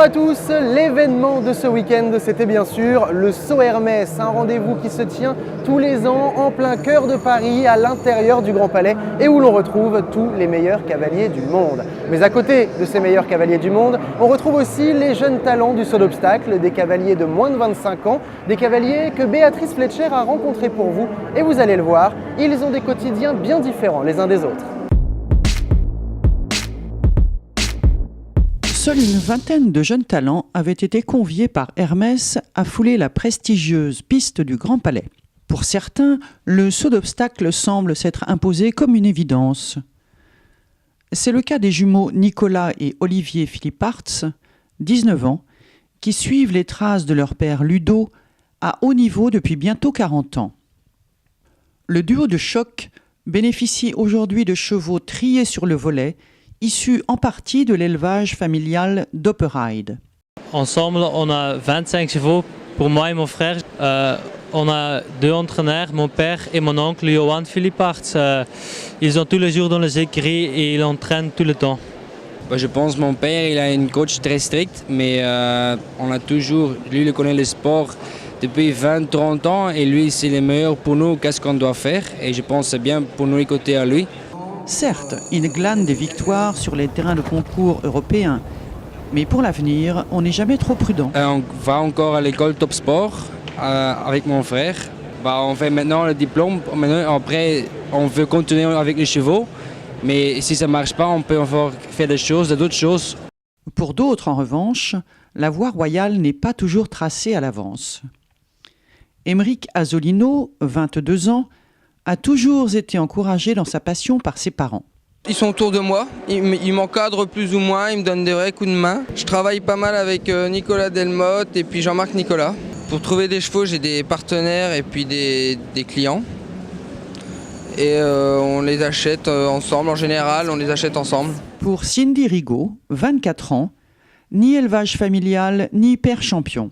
à tous, l'événement de ce week-end, c'était bien sûr le Saut Hermès, un rendez-vous qui se tient tous les ans en plein cœur de Paris, à l'intérieur du Grand Palais et où l'on retrouve tous les meilleurs cavaliers du monde. Mais à côté de ces meilleurs cavaliers du monde, on retrouve aussi les jeunes talents du saut d'obstacle, des cavaliers de moins de 25 ans, des cavaliers que Béatrice Fletcher a rencontrés pour vous et vous allez le voir, ils ont des quotidiens bien différents les uns des autres. Seule une vingtaine de jeunes talents avaient été conviés par Hermès à fouler la prestigieuse piste du Grand Palais. Pour certains, le saut d'obstacle semble s'être imposé comme une évidence. C'est le cas des jumeaux Nicolas et Olivier Philippartz, 19 ans, qui suivent les traces de leur père Ludo à haut niveau depuis bientôt 40 ans. Le duo de choc bénéficie aujourd'hui de chevaux triés sur le volet, issus en partie de l'élevage familial d'Opperheide. Ensemble, on a 25 chevaux pour moi et mon frère. On a deux entraîneurs, mon père et mon oncle Johan Philippartz. Ils sont tous les jours dans les écuries et ils entraînent tout le temps. Je pense que mon père il a une coach très stricte, mais on a toujours, lui il connaît le sport depuis 20-30 ans et lui c'est le meilleur pour nous, qu'est-ce qu'on doit faire et je pense que c'est bien pour nous écouter à lui. Certes, il glane des victoires sur les terrains de concours européens, mais pour l'avenir, on n'est jamais trop prudent. On va encore à l'école Top Sport avec mon frère. On fait maintenant le diplôme, après on veut continuer avec les chevaux, mais si ça ne marche pas, on peut encore faire d'autres choses. Pour d'autres, en revanche, la voie royale n'est pas toujours tracée à l'avance. Émeric Azzolino, 22 ans, a toujours été encouragé dans sa passion par ses parents. Ils sont autour de moi, ils m'encadrent plus ou moins, ils me donnent des vrais coups de main. Je travaille pas mal avec Nicolas Delmotte et puis Jean-Marc Nicolas. Pour trouver des chevaux, j'ai des partenaires et puis des clients. Et on les achète ensemble, en général, on les achète ensemble. Pour Cindy Rigaud, 24 ans, ni élevage familial, ni père champion.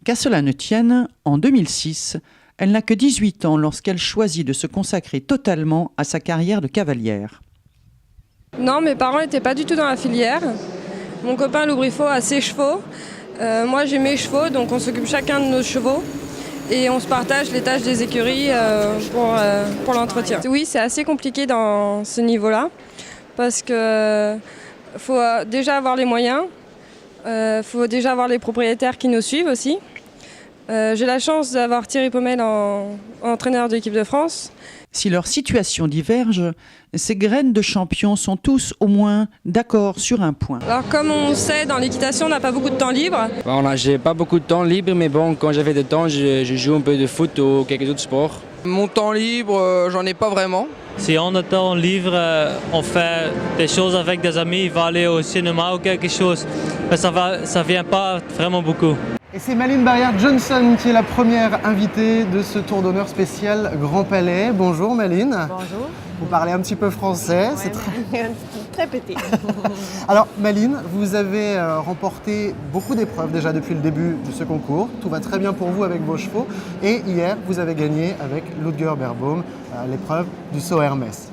Qu'à cela ne tienne, en 2006, elle n'a que 18 ans lorsqu'elle choisit de se consacrer totalement à sa carrière de cavalière. Non, mes parents n'étaient pas du tout dans la filière. Mon copain Loubriffaut a ses chevaux. Moi j'ai mes chevaux, donc on s'occupe chacun de nos chevaux. Et on se partage les tâches des écuries pour l'entretien. Oui, c'est assez compliqué dans ce niveau-là. Parce qu'il faut déjà avoir les moyens. Il faut déjà avoir les propriétaires qui nous suivent aussi. J'ai la chance d'avoir Thierry Pommel en entraîneur de l'équipe de France. Si leur situation diverge, ces graines de champions sont tous au moins d'accord sur un point. Alors comme on sait, dans l'équitation, on n'a pas beaucoup de temps libre. J'ai pas beaucoup de temps libre, mais bon, quand j'avais du temps, je joue un peu de foot ou quelques autres sports. Mon temps libre, j'en ai pas vraiment. Si on a temps libre, on fait des choses avec des amis, on va aller au cinéma ou quelque chose. Mais ça vient pas vraiment beaucoup. Et c'est Malines Barrière-Johnson qui est la première invitée de ce tour d'honneur spécial Grand Palais. Bonjour Malines. Bonjour. Vous parlez un petit peu français, Ouais, c'est très petit. Alors Malines, vous avez remporté beaucoup d'épreuves déjà depuis le début de ce concours. Tout va très bien pour vous avec vos chevaux. Et hier, vous avez gagné avec Ludger Beerbohm l'épreuve du saut Hermès.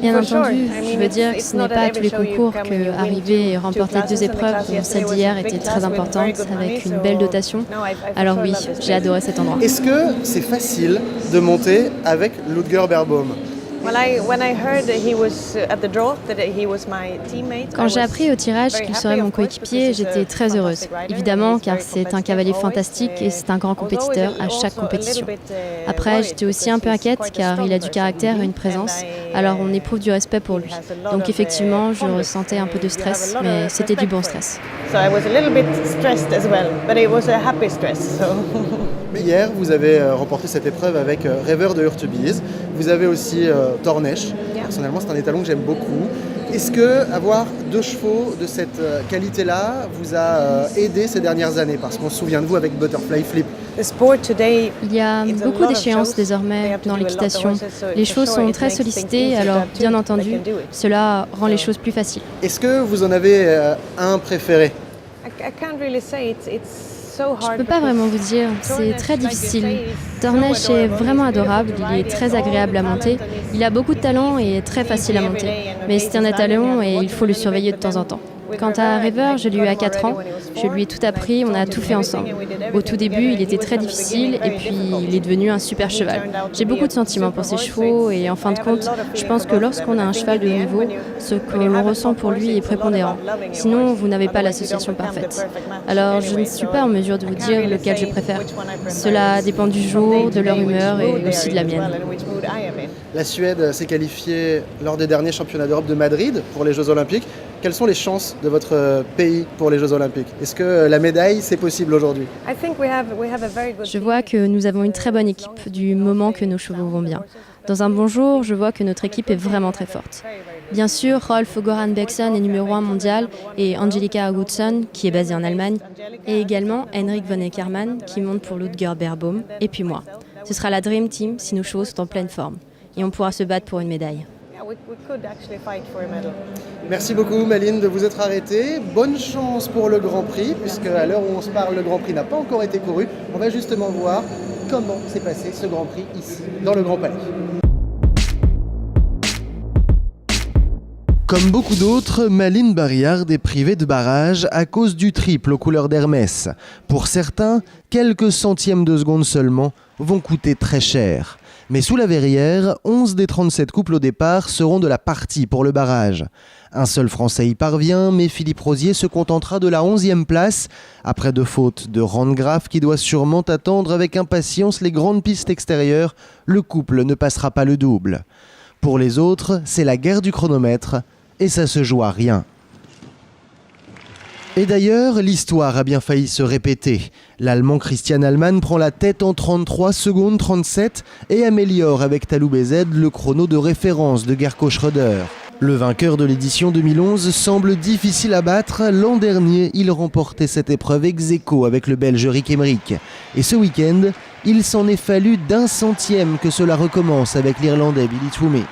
Bien entendu, je veux dire que ce n'est pas à tous les concours que arriver et remporter deux épreuves, dont celle d'hier était très importante, avec une belle dotation. Alors oui, j'ai adoré cet endroit. Est-ce que c'est facile de monter avec Ludger Beerbohm ? Quand j'ai appris au tirage qu'il serait mon coéquipier, j'étais très heureuse. Évidemment, car c'est un cavalier fantastique et c'est un grand compétiteur à chaque compétition. Après, j'étais aussi un peu inquiète car il a du caractère et une présence, alors on éprouve du respect pour lui. Donc effectivement, je ressentais un peu de stress, mais c'était du bon stress. Hier, vous avez remporté cette épreuve avec Rêveur de Hurtebise. Vous avez aussi Tornesch. Personnellement, c'est un étalon que j'aime beaucoup. Est-ce que avoir deux chevaux de cette qualité-là vous a aidé ces dernières années? Parce qu'on se souvient de vous avec Butterfly Flip. Il y a beaucoup d'échéances désormais dans l'équitation. Les chevaux sont très sollicités, alors bien entendu, cela rend les choses plus faciles. Est-ce que vous en avez un préféré? Je ne peux pas vraiment vous dire, c'est très difficile. Tornesch est vraiment adorable, il est très agréable à monter. Il a beaucoup de talent et est très facile à monter. Mais c'est un étalon et il faut le surveiller de temps en temps. Quant à River, je l'ai eu à 4 ans. Je lui ai tout appris, on a tout fait ensemble. Au tout début, il était très difficile et puis il est devenu un super cheval. J'ai beaucoup de sentiments pour ces chevaux et en fin de compte, je pense que lorsqu'on a un cheval de haut niveau, ce que l'on ressent pour lui est prépondérant. Sinon, vous n'avez pas l'association parfaite. Alors, je ne suis pas en mesure de vous dire lequel je préfère. Cela dépend du jour, de leur humeur et aussi de la mienne. La Suède s'est qualifiée lors des derniers championnats d'Europe de Madrid pour les Jeux Olympiques. Quelles sont les chances de votre pays pour les Jeux Olympiques? Est-ce que la médaille, c'est possible aujourd'hui? Je vois que nous avons une très bonne équipe du moment que nos chevaux vont bien. Dans un bon jour, je vois que notre équipe est vraiment très forte. Bien sûr, Rolf Goran Bengtsson est numéro 1 mondial et Angelika Augustsson, qui est basée en Allemagne, et également Henrik von Eckermann, qui monte pour Ludger Beerbaum, et puis moi. Ce sera la Dream Team si nos chevaux sont en pleine forme. Et on pourra se battre pour une médaille. Merci beaucoup Malines de vous être arrêtée. Bonne chance pour le Grand Prix, puisque à l'heure où on se parle, le Grand Prix n'a pas encore été couru. On va justement voir comment s'est passé ce Grand Prix ici, dans le Grand Palais. Comme beaucoup d'autres, Malines Barriard est privée de barrage à cause du triple aux couleurs d'Hermès. Pour certains, quelques centièmes de seconde seulement vont coûter très cher. Mais sous la verrière, 11 des 37 couples au départ seront de la partie pour le barrage. Un seul Français y parvient, mais Philippe Rosier se contentera de la 11e place, après 2 fautes de Randgraf qui doit sûrement attendre avec impatience les grandes pistes extérieures. Le couple ne passera pas le double. Pour les autres, c'est la guerre du chronomètre, et ça se joue à rien. Et d'ailleurs, l'histoire a bien failli se répéter. L'Allemand Christian Allmann prend la tête en 33 secondes 37 et améliore avec Talou BZ le chrono de référence de Gerko Schröder. Le vainqueur de l'édition 2011 semble difficile à battre. L'an dernier, il remportait cette épreuve ex-aequo avec le Belge Rick Emmerich. Et ce week-end, il s'en est fallu d'1 centième que cela recommence avec l'Irlandais Billy Twomey.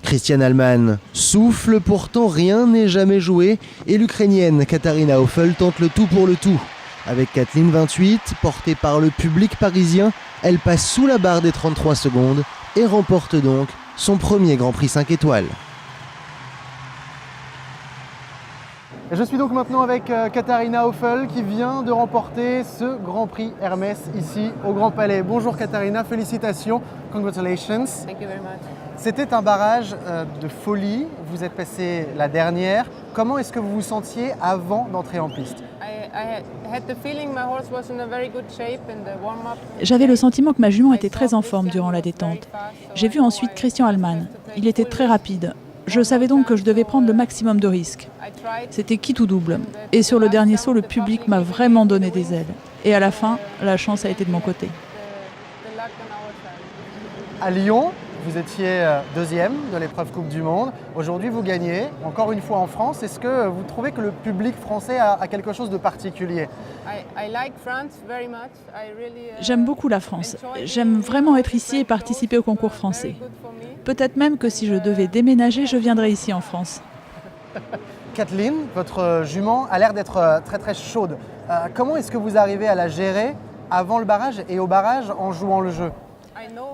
Christian Allmann souffle, pourtant rien n'est jamais joué et l'Ukrainienne Katarina Hoffel tente le tout pour le tout. Avec Kathleen 28, portée par le public parisien, elle passe sous la barre des 33 secondes et remporte donc son premier Grand Prix 5 étoiles. Je suis donc maintenant avec Katarina Hoffel qui vient de remporter ce Grand Prix Hermès ici au Grand Palais. Bonjour Katarina, félicitations, congratulations. Thank you very much. C'était un barrage de folie, vous êtes passée la dernière. Comment est-ce que vous vous sentiez avant d'entrer en piste? J'avais le sentiment que ma jument était très en forme durant la détente. J'ai vu ensuite Christian Allmann. Il était très rapide. Je savais donc que je devais prendre le maximum de risques. C'était quitte ou double. Et sur le dernier saut, le public m'a vraiment donné des ailes. Et à la fin, la chance a été de mon côté. À Lyon, vous étiez deuxième de l'épreuve Coupe du Monde. Aujourd'hui, vous gagnez, encore une fois en France. Est-ce que vous trouvez que le public français a quelque chose de particulier? J'aime beaucoup la France. J'aime vraiment être ici et participer au concours français. Peut-être même que si je devais déménager, je viendrais ici en France. Kathleen, votre jument a l'air d'être très très chaude. Comment est-ce que vous arrivez à la gérer avant le barrage et au barrage en jouant le jeu?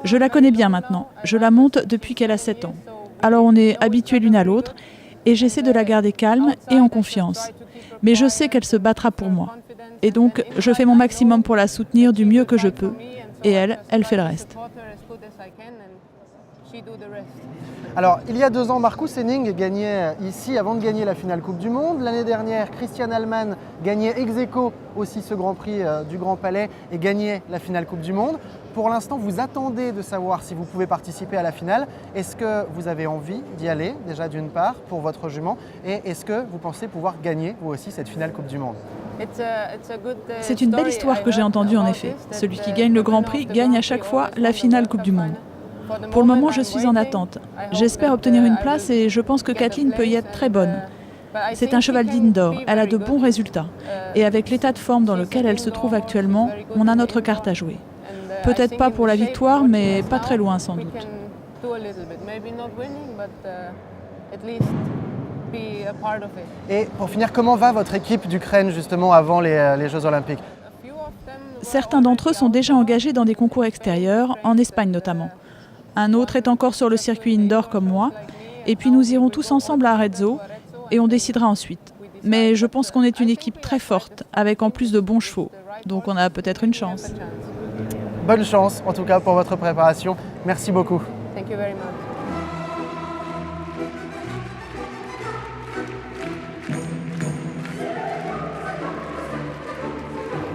Je la connais bien maintenant. Je la monte depuis qu'elle a 7 ans. Alors on est habitués l'une à l'autre et j'essaie de la garder calme et en confiance. Mais je sais qu'elle se battra pour moi. Et donc je fais mon maximum pour la soutenir du mieux que je peux. Et elle fait le reste. Alors, il y a 2 ans, Marcus Henning gagnait ici avant de gagner la finale Coupe du Monde. L'année dernière, Christian Allmann gagnait ex-aequo aussi ce Grand Prix du Grand Palais et gagnait la finale Coupe du Monde. Pour l'instant, vous attendez de savoir si vous pouvez participer à la finale. Est-ce que vous avez envie d'y aller, déjà d'une part, pour votre jument? Et est-ce que vous pensez pouvoir gagner, vous aussi, cette finale Coupe du Monde? C'est une belle histoire que j'ai entendue en effet. Celui qui gagne le Grand Prix gagne à chaque fois la finale Coupe du Monde. Pour le moment, je suis en attente. J'espère obtenir une place et je pense que Kathleen peut y être très bonne. C'est un cheval d'indoor, elle a de bons résultats. Et avec l'état de forme dans lequel elle se trouve actuellement, on a notre carte à jouer. Peut-être pas pour la victoire, mais pas très loin sans doute. Et pour finir, comment va votre équipe d'Ukraine justement avant les Jeux Olympiques? Certains d'entre eux sont déjà engagés dans des concours extérieurs, en Espagne notamment. Un autre est encore sur le circuit indoor comme moi. Et puis nous irons tous ensemble à Arezzo et on décidera ensuite. Mais je pense qu'on est une équipe très forte, avec en plus de bons chevaux. Donc on a peut-être une chance. Bonne chance en tout cas pour votre préparation. Merci beaucoup. Thank you very much.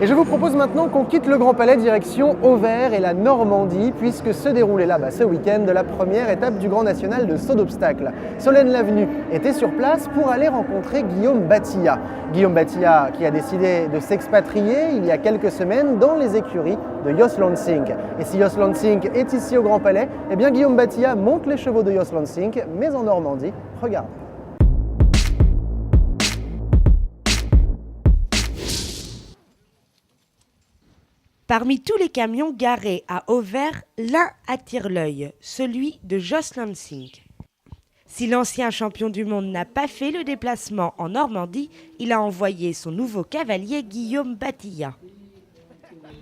Et je vous propose maintenant qu'on quitte le Grand Palais direction Auvers et la Normandie, puisque se déroulait là-bas ce week-end la première étape du Grand National de saut d'obstacles. Solène Lavenu était sur place pour aller rencontrer Guillaume Batilla. Guillaume Batilla qui a décidé de s'expatrier il y a quelques semaines dans les écuries de Jos Lansing. Et si Jos Lansing est ici au Grand Palais, eh bien Guillaume Batilla monte les chevaux de Jos Lansing, mais en Normandie. Regarde. Parmi tous les camions garés à Auvers, l'un attire l'œil, celui de Jos Lansing. Si l'ancien champion du monde n'a pas fait le déplacement en Normandie, il a envoyé son nouveau cavalier Guillaume Batilla.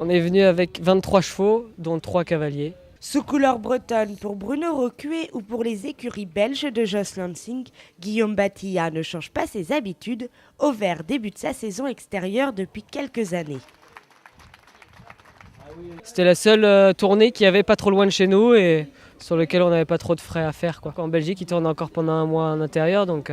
On est venu avec 23 chevaux, dont 3 cavaliers. Sous couleur bretonne pour Bruno Rocuet ou pour les écuries belges de Jos Lansing, Guillaume Batilla ne change pas ses habitudes. Auvers débute sa saison extérieure depuis quelques années. C'était la seule tournée qu'il n'y avait pas trop loin de chez nous et sur laquelle on n'avait pas trop de frais à faire, quoi. En Belgique, il tourne encore pendant un mois en intérieur, donc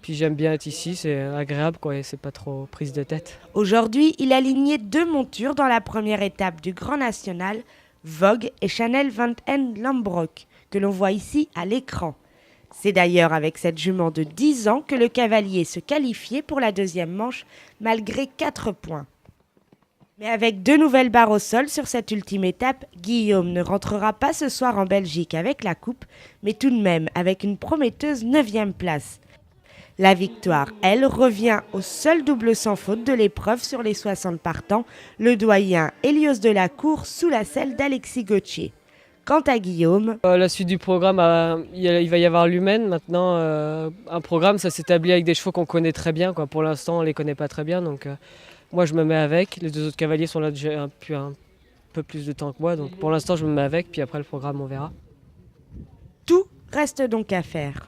puis j'aime bien être ici, c'est agréable, quoi, et c'est pas trop prise de tête. Aujourd'hui, il a aligné 2 montures dans la première étape du Grand National, Vogue et Chanel Van Den Lambroek, que l'on voit ici à l'écran. C'est d'ailleurs avec cette jument de 10 ans que le cavalier se qualifiait pour la deuxième manche, malgré 4 points. Mais avec 2 nouvelles barres au sol sur cette ultime étape, Guillaume ne rentrera pas ce soir en Belgique avec la coupe, mais tout de même avec une prometteuse 9e place. La victoire, elle, revient au seul double sans faute de l'épreuve sur les 60 partants, le doyen Hélios Delacour sous la selle d'Alexis Gauthier. Quant à Guillaume... La suite du programme, il va y avoir l'humaine maintenant. Un programme, ça s'établit avec des chevaux qu'on connaît très bien, quoi. Pour l'instant, on ne les connaît pas très bien, donc... Moi, je me mets avec. Les 2 autres cavaliers sont là déjà un peu plus de temps que moi. Donc, pour l'instant, je me mets avec. Puis après, le programme, on verra. Tout reste donc à faire.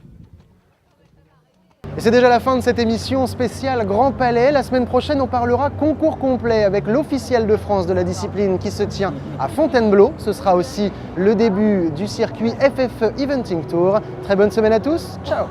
Et c'est déjà la fin de cette émission spéciale Grand Palais. La semaine prochaine, on parlera concours complet avec l'officiel de France de la discipline qui se tient à Fontainebleau. Ce sera aussi le début du circuit FFE Eventing Tour. Très bonne semaine à tous. Ciao!